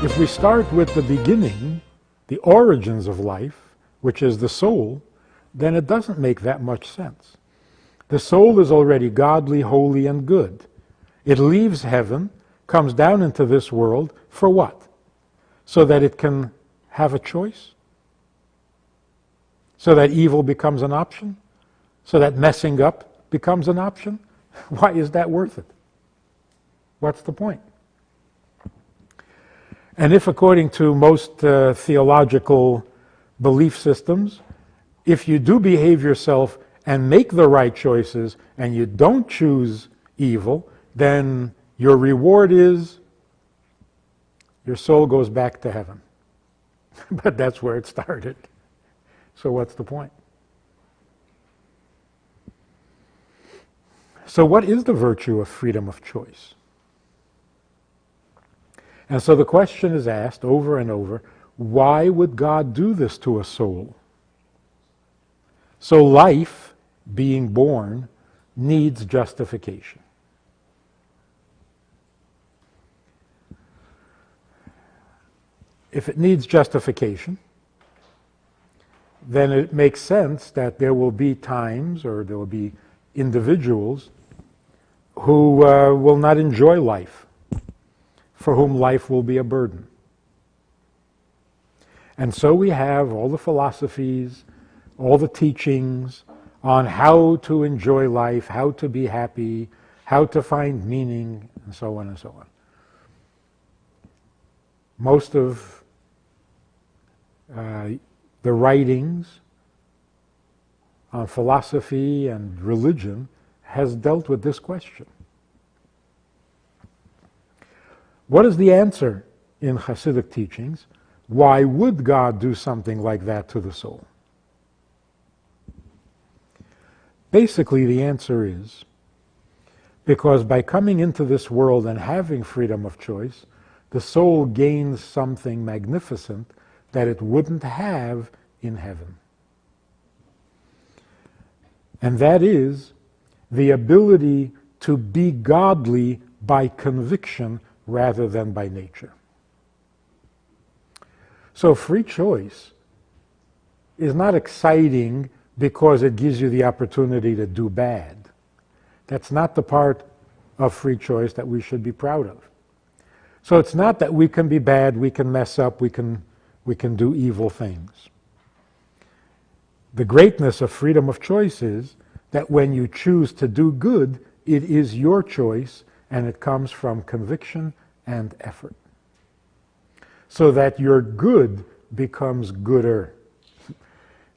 If we start with the beginning, the origins of life, which is the soul, then it doesn't make that much sense. The soul is already godly, holy, and good. It leaves heaven, comes down into this world, for what? So that it can have a choice? So that evil becomes an option? So that messing up becomes an option? Why is that worth it? What's the point? And if, according to most theological belief systems, if you do behave yourself and make the right choices and you don't choose evil, then your reward is your soul goes back to heaven. But that's where it started. So what's the point? So what is the virtue of freedom of choice? And so the question is asked over and over, why would God do this to a soul? So life, being born, needs justification. If it needs justification, then it makes sense that there will be times, or there will be individuals who will not enjoy life, for whom life will be a burden. And so we have all the philosophies, all the teachings on how to enjoy life, how to be happy, how to find meaning, and so on and so on. Most of the writings on philosophy and religion has dealt with this question. What is the answer in Hasidic teachings? Why would God do something like that to the soul? Basically, the answer is because by coming into this world and having freedom of choice, the soul gains something magnificent that it wouldn't have in heaven. And that is the ability to be godly by conviction rather than by nature. So free choice is not exciting because it gives you the opportunity to do bad. That's not the part of free choice that we should be proud of. So it's not that we can be bad, we can mess up, we can do evil things. The greatness of freedom of choice is that when you choose to do good, it is your choice and it comes from conviction and effort. So that your good becomes gooder,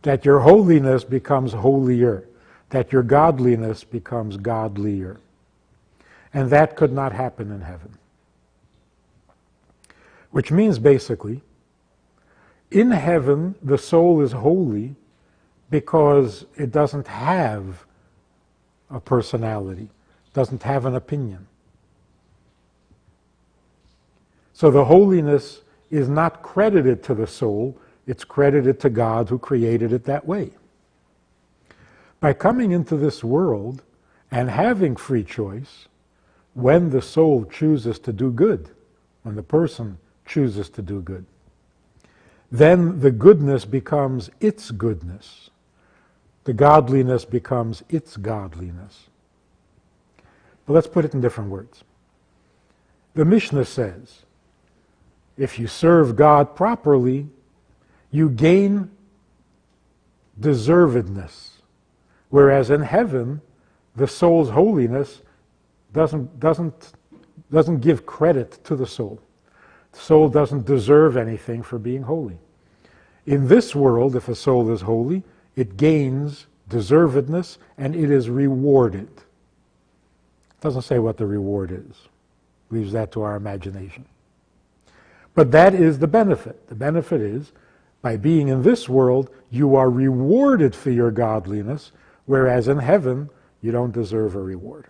that your holiness becomes holier, that your godliness becomes godlier. And that could not happen in heaven. Which means basically, in heaven the soul is holy because it doesn't have a personality, doesn't have an opinion. So the holiness is not credited to the soul, it's credited to God who created it that way. By coming into this world and having free choice, when the soul chooses to do good, when the person chooses to do good, then the goodness becomes its goodness. The godliness becomes its godliness. But let's put it in different words. The Mishnah says, if you serve God properly, you gain deservedness. Whereas in heaven, the soul's holiness doesn't give credit to the soul. The soul doesn't deserve anything for being holy. In this world, if a soul is holy, it gains deservedness and it is rewarded. It doesn't say what the reward is. Leaves that to our imagination. But that is the benefit. The benefit is, by being in this world, you are rewarded for your godliness, whereas in heaven, you don't deserve a reward.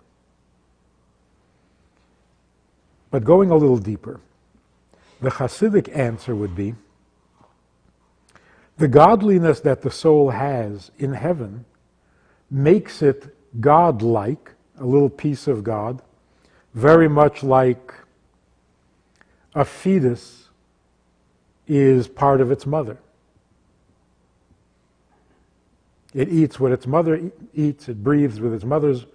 But going a little deeper, the Hasidic answer would be, the godliness that the soul has in heaven makes it God-like, a little piece of God, very much like a fetus is part of its mother. It eats what its mother eats, it breathes with its mother's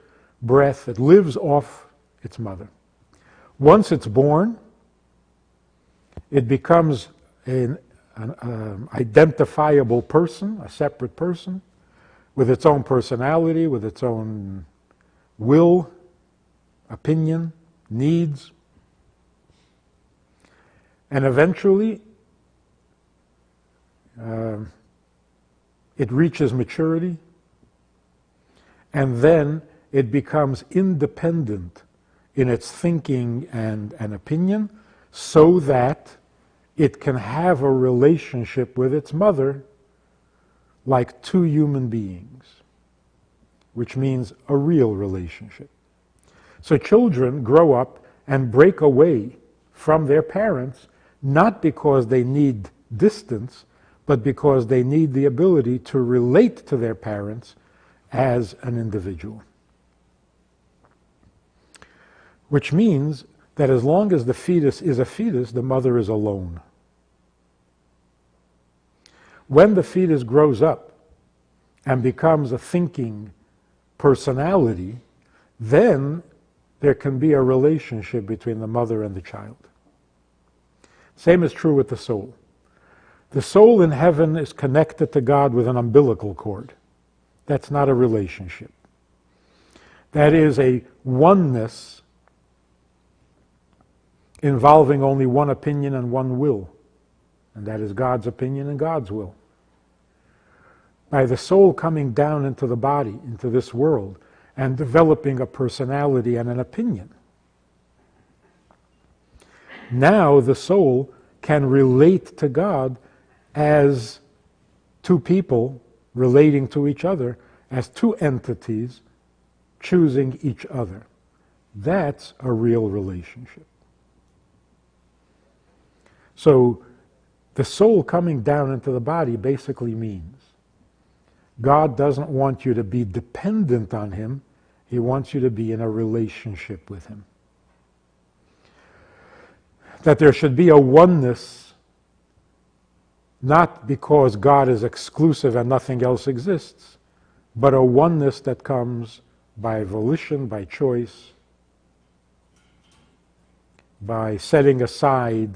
breath, it lives off its mother. Once it's born, it becomes an identifiable person, a separate person, with its own personality, with its own will, opinion, needs. And eventually, it reaches maturity, and then it becomes independent in its thinking and opinion, so that it can have a relationship with its mother like two human beings, which means a real relationship. So children grow up and break away from their parents, not because they need distance, but because they need the ability to relate to their parents as an individual. Which means that as long as the fetus is a fetus, the mother is alone. When the fetus grows up and becomes a thinking personality, then there can be a relationship between the mother and the child. Same is true with the soul. The soul in heaven is connected to God with an umbilical cord. That's not a relationship. That is a oneness involving only one opinion and one will, and that is God's opinion and God's will. By the soul coming down into the body, into this world, and developing a personality and an opinion, now the soul can relate to God as two people relating to each other, as two entities choosing each other. That's a real relationship. So the soul coming down into the body basically means God doesn't want you to be dependent on Him. He wants you to be in a relationship with Him. That there should be a oneness, not because God is exclusive and nothing else exists, but a oneness that comes by volition, by choice, by setting aside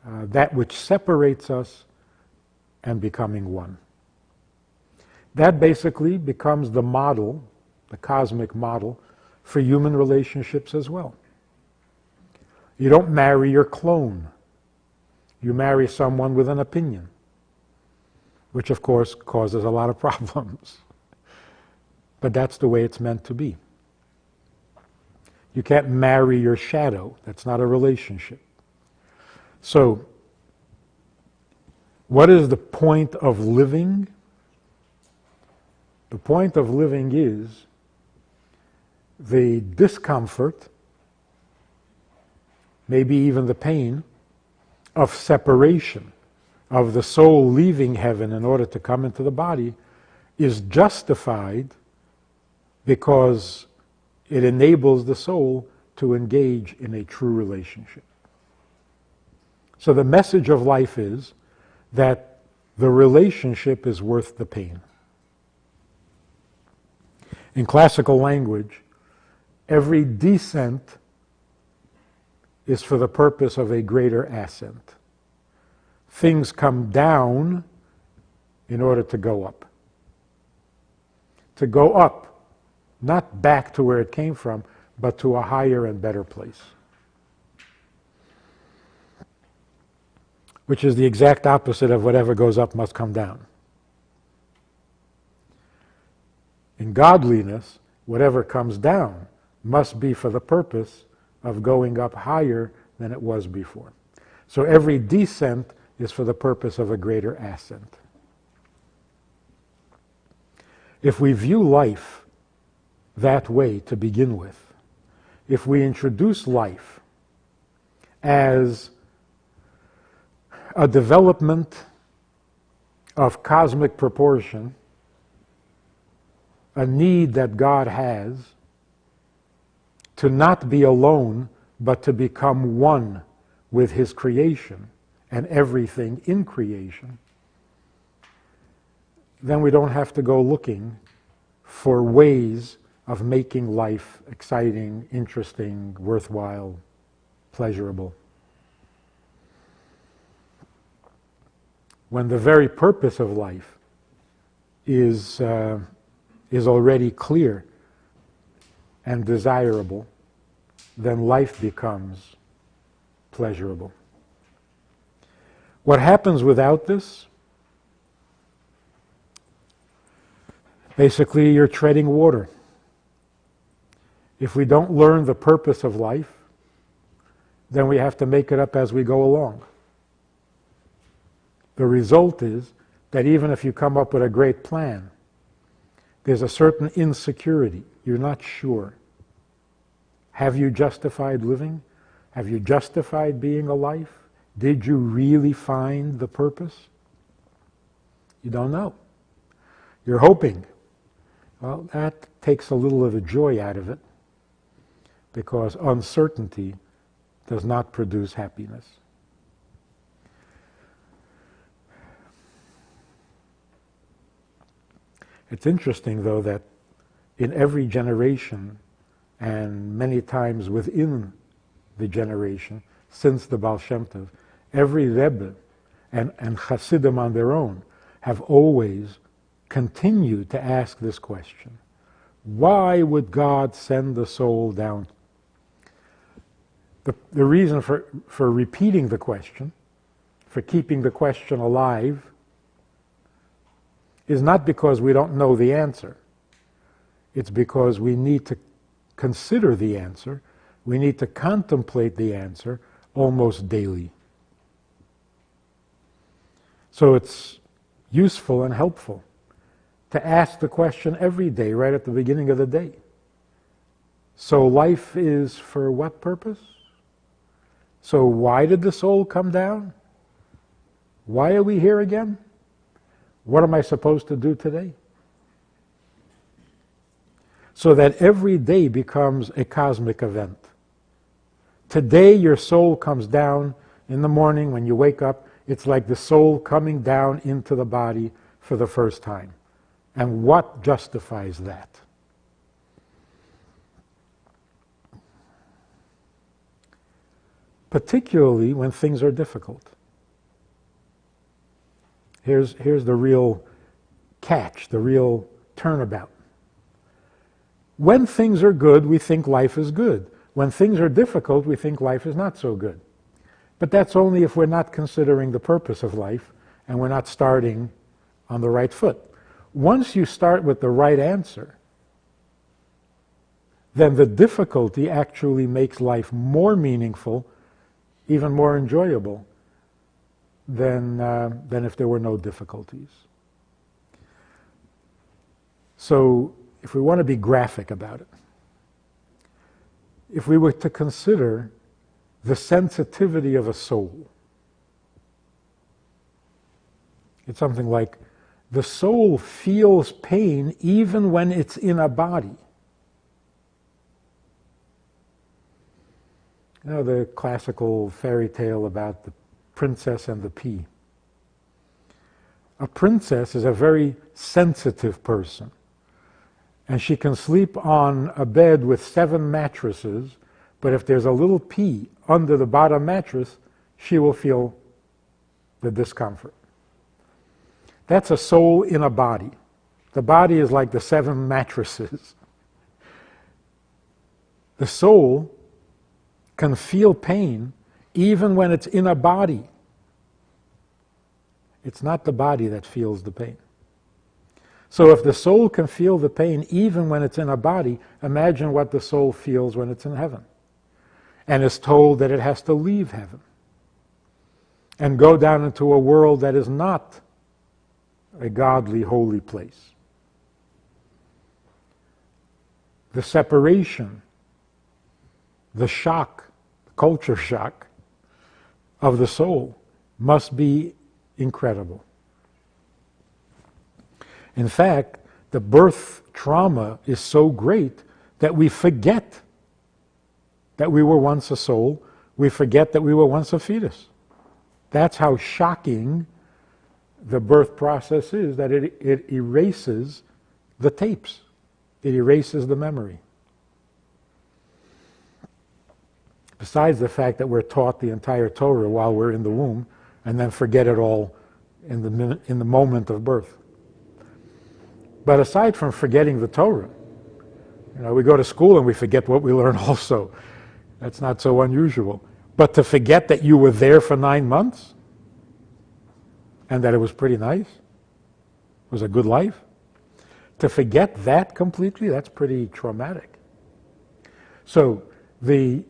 that which separates us and becoming one. That basically becomes the model, the cosmic model, for human relationships as well. You don't marry your clone. You marry someone with an opinion, which of course causes a lot of problems. But that's the way it's meant to be. You can't marry your shadow. That's not a relationship. So, what is the point of living? The point of living is the discomfort, maybe even the pain, of separation, of the soul leaving heaven in order to come into the body, is justified because it enables the soul to engage in a true relationship. So the message of life is that the relationship is worth the pain. In classical language, every descent is for the purpose of a greater ascent. Things come down in order to go up. To go up, not back to where it came from, but to a higher and better place. Which is the exact opposite of whatever goes up must come down. In godliness, whatever comes down must be for the purpose of going up higher than it was before. So every descent is for the purpose of a greater ascent. If we view life that way to begin with, if we introduce life as a development of cosmic proportion, a need that God has to not be alone, but to become one with His creation and everything in creation, then we don't have to go looking for ways of making life exciting, interesting, worthwhile, pleasurable. When the very purpose of life is already clear and desirable, then life becomes pleasurable. What happens without this? Basically, you're treading water. If we don't learn the purpose of life, then we have to make it up as we go along. The result is that even if you come up with a great plan, there's a certain insecurity. You're not sure. Have you justified living? Have you justified being alive? Did you really find the purpose? You don't know. You're hoping. Well, that takes a little of the joy out of it, because uncertainty does not produce happiness. It's interesting, though, that in every generation, and many times within the generation, since the Baal Shem Tov, every Rebbe and Hasidim on their own have always continued to ask this question. Why would God send the soul down? The reason for repeating the question, for keeping the question alive, is not because we don't know the answer. It's because we need to consider the answer, we need to contemplate the answer almost daily. So it's useful and helpful to ask the question every day, right at the beginning of the day. So life is for what purpose? So why did the soul come down? Why are we here again? What am I supposed to do today? So that every day becomes a cosmic event. Today your soul comes down in the morning when you wake up. It's like the soul coming down into the body for the first time. And what justifies that? Particularly when things are difficult. Here's the real catch, the real turnabout. When things are good, we think life is good. When things are difficult, we think life is not so good. But that's only if we're not considering the purpose of life and we're not starting on the right foot. Once you start with the right answer, then the difficulty actually makes life more meaningful, even more enjoyable than if there were no difficulties. So, if we want to be graphic about it, if we were to consider the sensitivity of a soul, it's something like the soul feels pain even when it's in a body. You know the classical fairy tale about the princess and the pea. A princess is a very sensitive person, and she can sleep on a bed with 7 mattresses, but if there's a little pea under the bottom mattress, she will feel the discomfort. That's a soul in a body. The body is like the 7 mattresses. The soul can feel pain even when it's in a body. It's not the body that feels the pain. So if the soul can feel the pain even when it's in a body, imagine what the soul feels when it's in heaven and is told that it has to leave heaven and go down into a world that is not a godly, holy place. The separation, the shock, culture shock of the soul must be incredible. In fact, the birth trauma is so great that we forget that we were once a soul. We forget that we were once a fetus. That's how shocking the birth process is, that it erases the tapes. It erases the memory. Besides the fact that we're taught the entire Torah while we're in the womb and then forget it all in the moment of birth. But aside from forgetting the Torah, we go to school and we forget what we learn also. That's not so unusual. But to forget that you were there for 9 months and that it was pretty nice, was a good life, to forget that completely, that's pretty traumatic. So the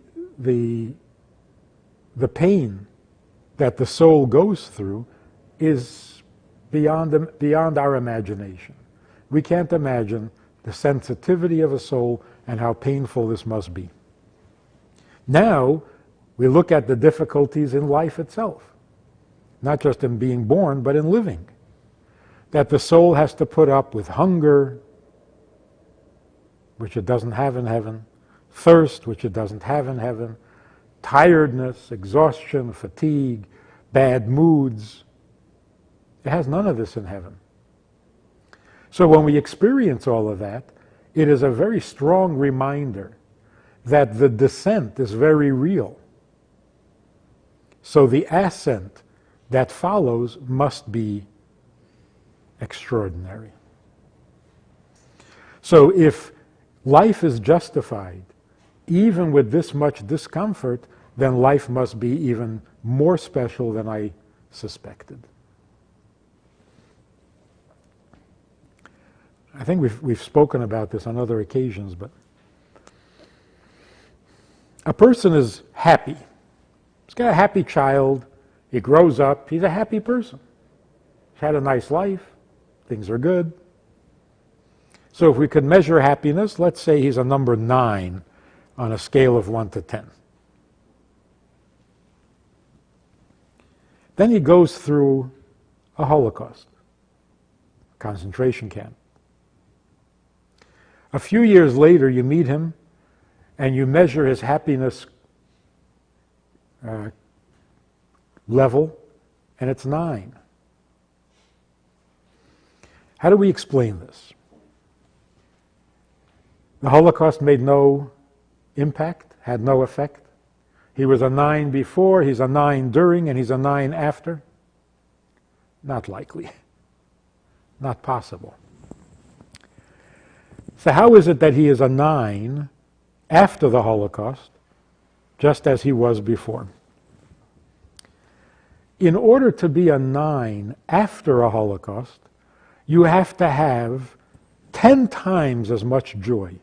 pain that the soul goes through is beyond our imagination. We can't imagine the sensitivity of a soul and how painful this must be. Now, we look at the difficulties in life itself, not just in being born, but in living. That the soul has to put up with hunger, which it doesn't have in heaven, thirst, which it doesn't have in heaven, tiredness, exhaustion, fatigue, bad moods. It has none of this in heaven. So when we experience all of that, it is a very strong reminder that the descent is very real. So the ascent that follows must be extraordinary. So if life is justified, even with this much discomfort, then life must be even more special than I suspected. I think we've spoken about this on other occasions, but a person is happy. He's got a happy child. He grows up. He's a happy person. He's had a nice life. Things are good. So if we could measure happiness, let's say he's a number 9 on a scale of 1 to 10. Then he goes through a Holocaust, concentration camp. A few years later, you meet him and you measure his happiness level, and it's 9. How do we explain this? The Holocaust made no impact, had no effect. He was a 9 before, he's a 9 during, and he's a 9 after. Not likely. Not possible. So how is it that he is a 9 after the Holocaust, just as he was before? In order to be a 9 after a Holocaust, you have to have 10 times as much joy.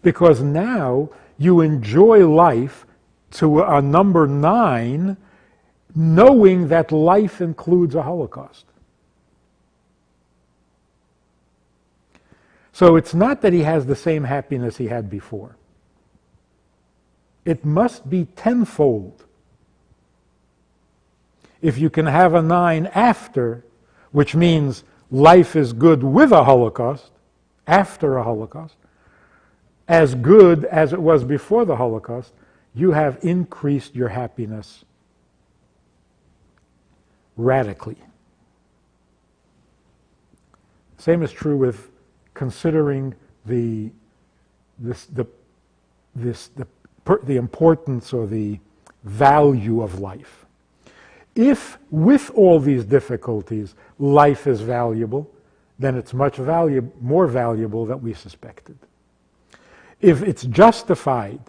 Because now you enjoy life to a number 9, knowing that life includes a Holocaust. So it's not that he has the same happiness he had before. It must be tenfold. If you can have a 9 after, which means life is good with a Holocaust, after a Holocaust, as good as it was before the Holocaust, you have increased your happiness radically. Same is true with considering the importance or the value of life. If with all these difficulties life is valuable, then it's much more valuable than we suspected. If it's justified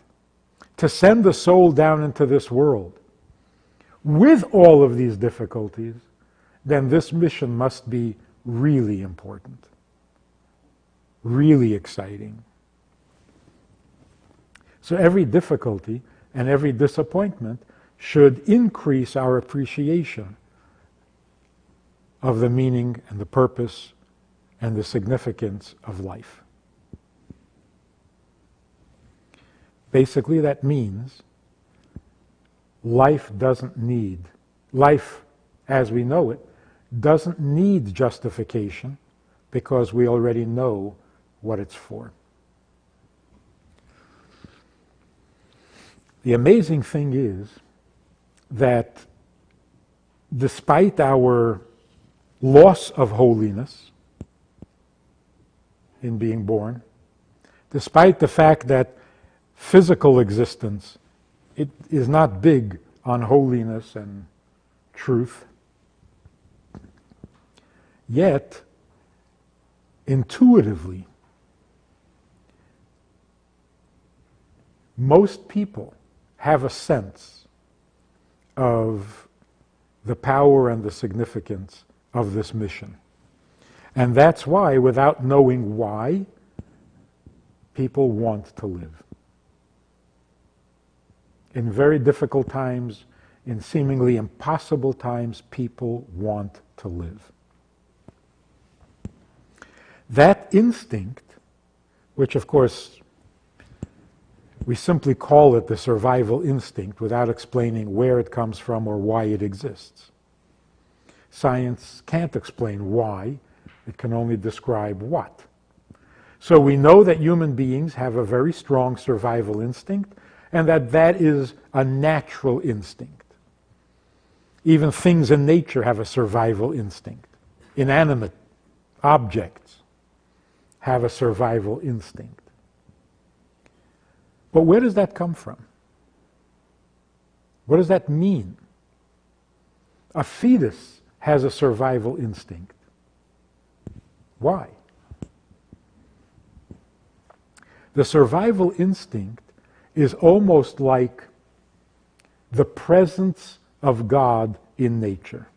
to send the soul down into this world with all of these difficulties, then this mission must be really important, really exciting. So every difficulty and every disappointment should increase our appreciation of the meaning and the purpose and the significance of life. Basically, that means life as we know it, doesn't need justification because we already know what it's for. The amazing thing is that despite our loss of holiness in being born, despite the fact that physical existence it is not big on holiness and truth, yet intuitively most people have a sense of the power and the significance of this mission. And that's why, without knowing why, people want to live. In very difficult times, in seemingly impossible times, people want to live. That instinct, which of course we simply call it the survival instinct without explaining where it comes from or why it exists. Science can't explain why, it can only describe what. So we know that human beings have a very strong survival instinct, and that is a natural instinct. Even things in nature have a survival instinct. Inanimate objects have a survival instinct. But where does that come from? What does that mean? A fetus has a survival instinct. Why? The survival instinct is almost like the presence of God in nature.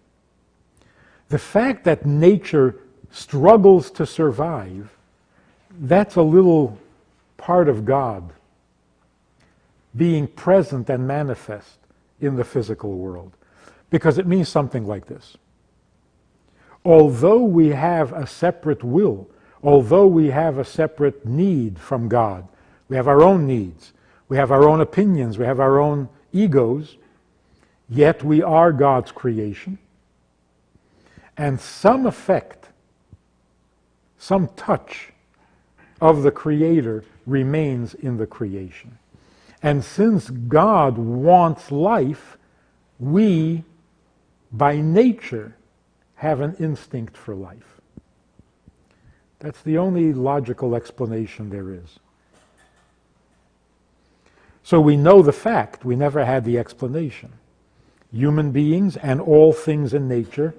The fact that nature struggles to survive, that's a little part of God being present and manifest in the physical world. Because it means something like this. Although we have a separate will, although we have a separate need from God, we have our own needs, we have our own opinions, we have our own egos, yet we are God's creation. And some effect, some touch of the Creator remains in the creation. And since God wants life, we, by nature, have an instinct for life. That's the only logical explanation there is. So we know the fact, we never had the explanation. Human beings and all things in nature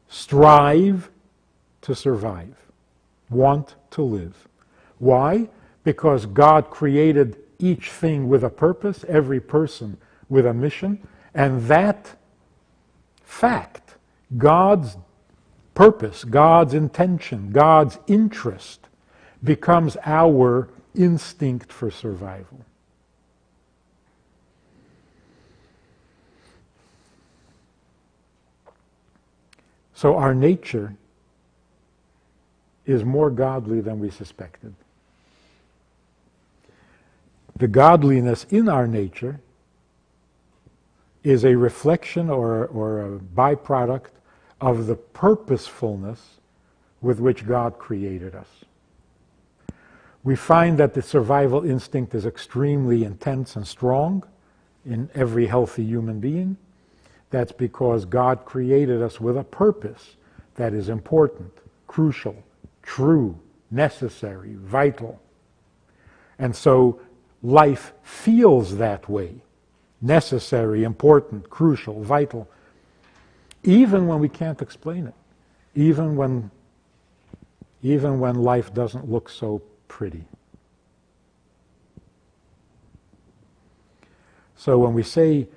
strive to survive, want to live. Why? Because God created each thing with a purpose, every person with a mission, and that fact, God's purpose, God's intention, God's interest, becomes our instinct for survival. So our nature is more godly than we suspected. The godliness in our nature is a reflection or a byproduct of the purposefulness with which God created us. We find that the survival instinct is extremely intense and strong in every healthy human being. That's because God created us with a purpose that is important, crucial, true, necessary, vital. And so life feels that way, necessary, important, crucial, vital, even when we can't explain it, even when life doesn't look so pretty. So when we say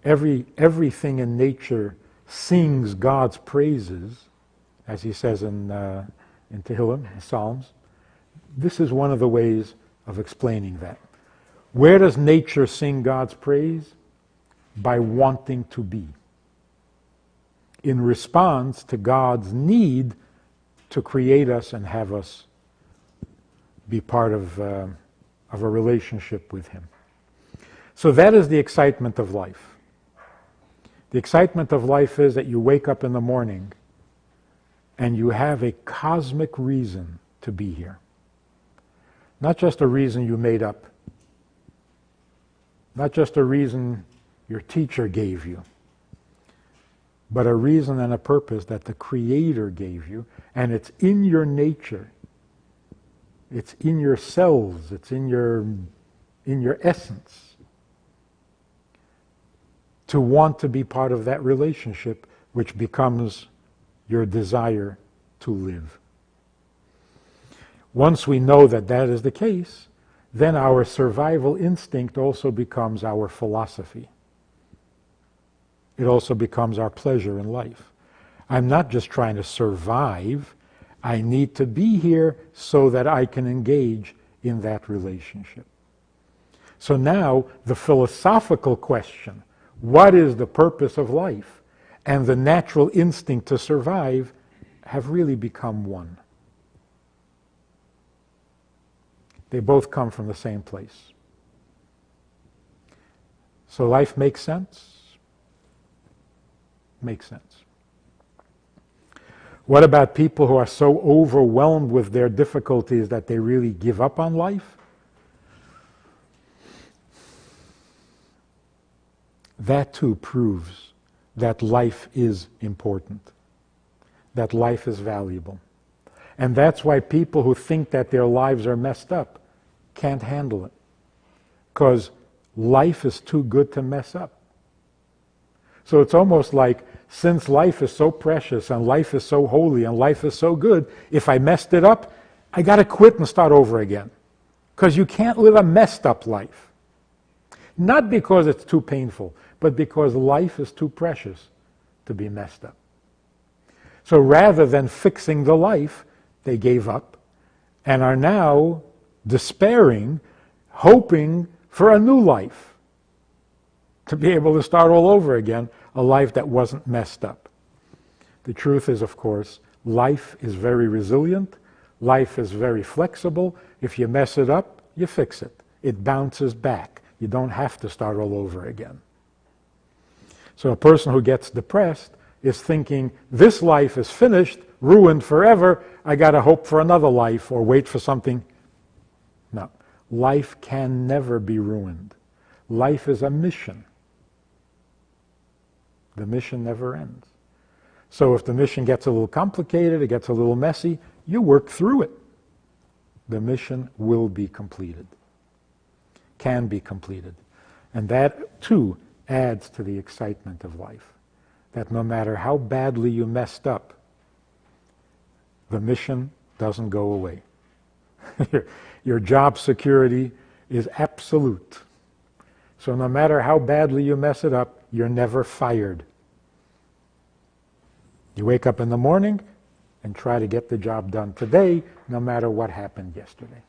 everything in nature sings God's praises, as he says in Tehillim, in Psalms, this is one of the ways of explaining that. Where does nature sing God's praise? By wanting to be. In response to God's need to create us and have us be part of a relationship with Him. So that is the excitement of life. The excitement of life is that you wake up in the morning and you have a cosmic reason to be here. Not just a reason you made up. Not just a reason your teacher gave you, but a reason and a purpose that the Creator gave you, and it's in your nature. It's in your cells, it's in your essence to want to be part of that relationship, which becomes your desire to live. Once we know that that is the case, then our survival instinct also becomes our philosophy. It also becomes our pleasure in life. I'm not just trying to survive. I need to be here so that I can engage in that relationship. So now the philosophical question, what is the purpose of life, and the natural instinct to survive have really become one. They both come from the same place. So life makes sense? Makes sense. What about people who are so overwhelmed with their difficulties that they really give up on life? That too proves that life is important, that life is valuable. And that's why people who think that their lives are messed up can't handle it. Because life is too good to mess up. So it's almost like, since life is so precious and life is so holy and life is so good, if I messed it up, I got to quit and start over again. Because you can't live a messed up life. Not because it's too painful, but because life is too precious to be messed up. So rather than fixing the life, they gave up and are now despairing, hoping for a new life, to be able to start all over again, a life that wasn't messed up. The truth is, of course, life is very resilient, life is very flexible. If you mess it up, you fix it. It bounces back. You don't have to start all over again. So a person who gets depressed is thinking, this life is finished, ruined forever, I got to hope for another life or wait for something. No, life can never be ruined. Life is a mission. The mission never ends. So if the mission gets a little complicated, it gets a little messy, you work through it. The mission will be completed. Can be completed. And that too adds to the excitement of life. That no matter how badly you messed up, the mission doesn't go away. Your job security is absolute. So no matter how badly you mess it up, you're never fired. You wake up in the morning and try to get the job done today, no matter what happened yesterday.